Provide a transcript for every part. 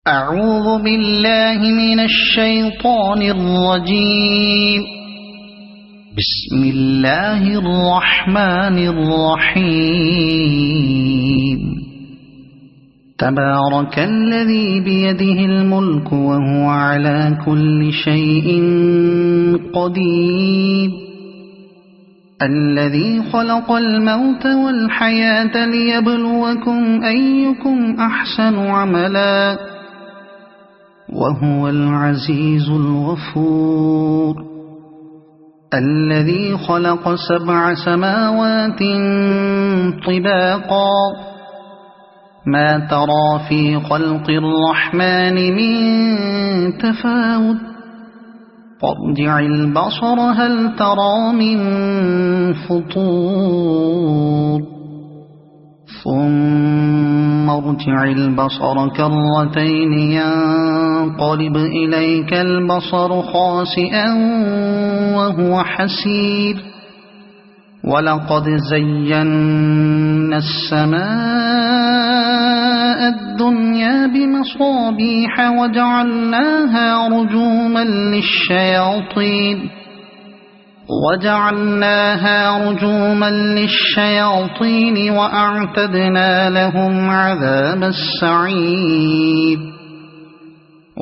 أعوذ بالله من الشيطان الرجيم. بسم الله الرحمن الرحيم. تبارك الذي بيده الملك وهو على كل شيء قدير. الذي خلق الموت والحياة ليبلوكم أيكم أحسن عملا وهو العزيز الغفور. الذي خلق 7 سماوات طباقا ما ترى في خلق الرحمن من تفاوت فارجع البصر هل ترى من فطور ثم ارجع البصر كرتين ينقلب إليك البصر خاسئا وهو حسير. ولقد زينا السماء الدنيا بمصابيح وجعلناها رجوما للشياطين وأعتدنا لهم عذاب السعير.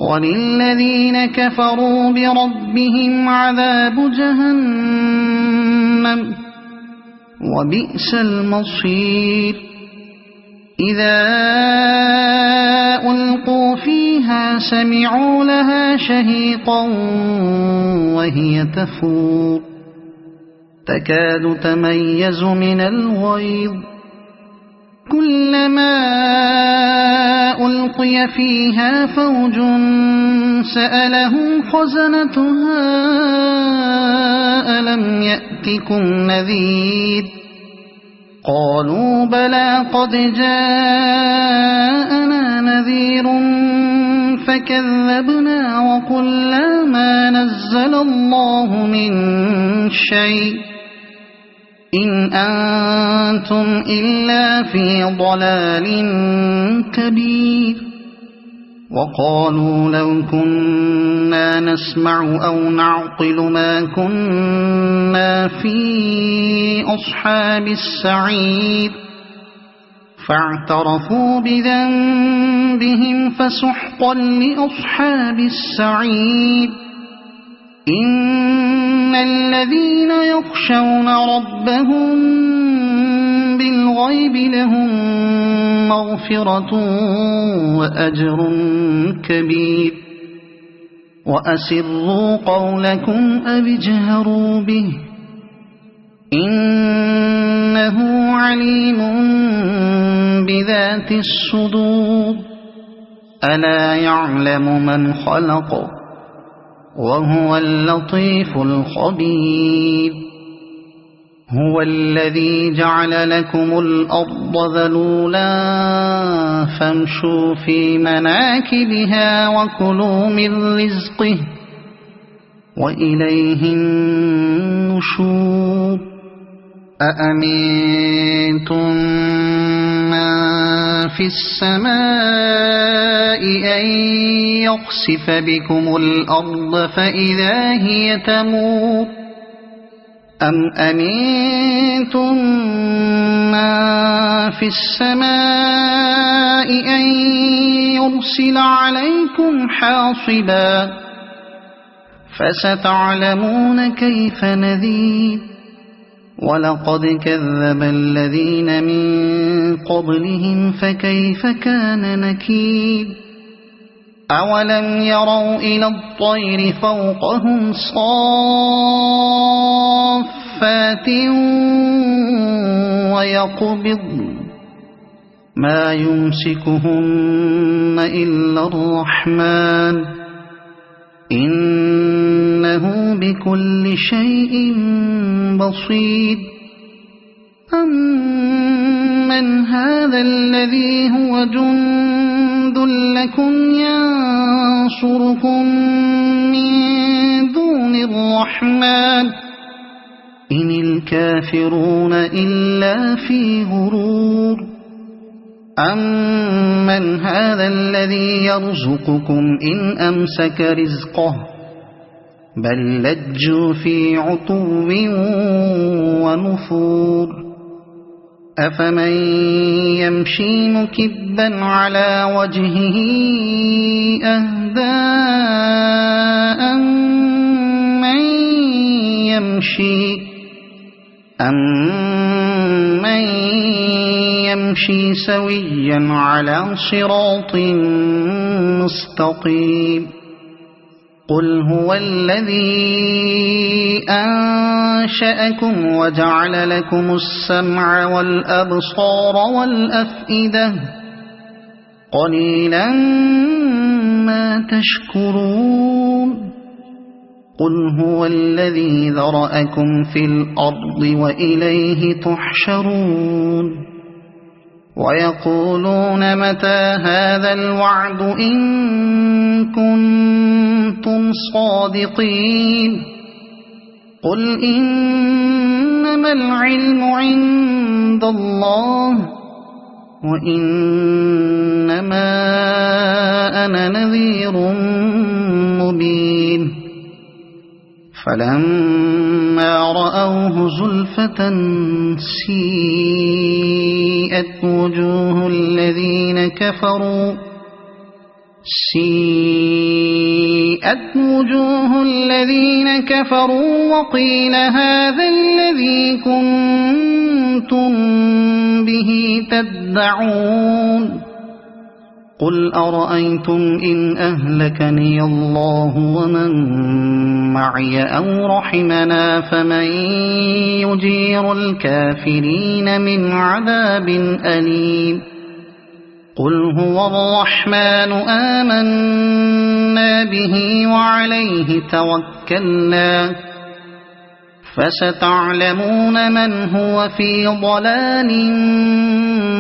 وللذين كفروا بربهم عذاب جهنم وبئس المصير. إذا ألقوا فيها سمعوا لها شهيقا وهي تفور تكاد تميز من الغيظ. كلما ألقي فيها فوج سألهم خزنتها ألم يأتكم نذير قالوا بلى قد جاءنا نذير فكذبنا وقلنا ما نزل الله من شيء إن أنتم إلا في ضلال كبير. وقالوا لو كنا نسمع أو نعقل ما كنا في أصحاب السعير فاعترفوا بذنبهم فسحقا لأصحاب السعير. إن الذين يخشون ربهم بالغيب لهم مغفرة وأجر كبير. وأسروا قولكم أو اجهروا به إنه عليم بذات الصدور. ألا يعلم من خلق وهو اللطيف الخبير. هو الذي جعل لكم الأرض ذلولا فامشوا في مناكبها وكلوا من رزقه وإليه النشور. أأمنتم من في السماء أن يخسف بكم الأرض فإذا هي تمور أم أمنتم من في السماء أن يرسل عليكم حاصبا فستعلمون كيف نذير. ولقد كذب الذين من قبلهم فكيف كان نكير. أولم يروا إلى الطير فوقهم صافات ويقبض ما يمسكهن إلا الرحمن إنه بكل شيء بصير. أمن هذا الذي هو جند لكم ينصركم من دون الرحمن إن الكافرون إلا في غرور. أَمَّنْ هَذَا الَّذِي يَرْزُقُكُمْ إِنْ أَمْسَكَ رِزْقَهُ بَل لَّجُّوا فِي عُتُوٍّ وَنُفُورٍ أَفَمَن يَمْشِي مُكِبًّا عَلَى وَجْهِهِ أَهْدَىٰ أَمَّن يَمْشِي سَوِيًّا عَلَى صِرَاطٍ مُّسْتَقِيمٍ قُلْ هُوَ الَّذِي أَنشَأَكُمْ وَجَعَلَ لَكُمُ السَّمْعَ وَالْأَبْصَارَ وَالْأَفْئِدَةَ قَلِيلًا مَّا تَشْكُرُونَ قُلْ هُوَ الَّذِي ذَرَأَكُمْ فِي الْأَرْضِ وَإِلَيْهِ تُحْشَرُونَ وَيَقُولُونَ مَتَىٰ هَٰذَا الْوَعْدُ إِن كُنتُمْ صَادِقِينَ قُلْ إِنَّمَا الْعِلْمُ عِندَ اللَّهِ وَإِنَّمَا أَنَا نَذِيرٌ مُّبِينٌ فَلَمَّا رَأَوْهُ زُلْفَةً سِيئَتْ وُجُوهُ الَّذِينَ كَفَرُوا وَقِيلَ هَٰذَا الَّذِي كُنتُم بِهِ تَدَّعُونَ قُلْ أَرَأَيْتُمْ إِنْ أَهْلَكَنِيَ اللَّهُ وَمَن مَّعِيَ أَوْ رَحِمَنَا فَمَن يُجِيرُ الْكَافِرِينَ مِنْ عَذَابٍ أَلِيمٍ قُلْ هُوَ الرَّحْمَٰنُ آمَنَّا بِهِ وَعَلَيْهِ تَوَكَّلْنَا فَسَتَعْلَمُونَ مَنْ هُوَ فِي ضَلَالٍ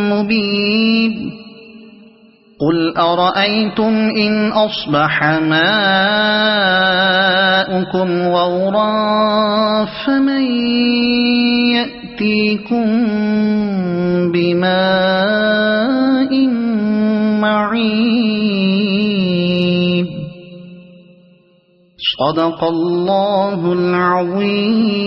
مُّبِينٍ قُلْ أَرَأَيْتُمْ إِنْ أَصْبَحَ مَاؤُكُمْ غَوْرًا فَمَن يَأْتِيكُم بِمَاءٍ مَّعِينٍ صَدَقَ اللَّهُ الْعَظِيمُ.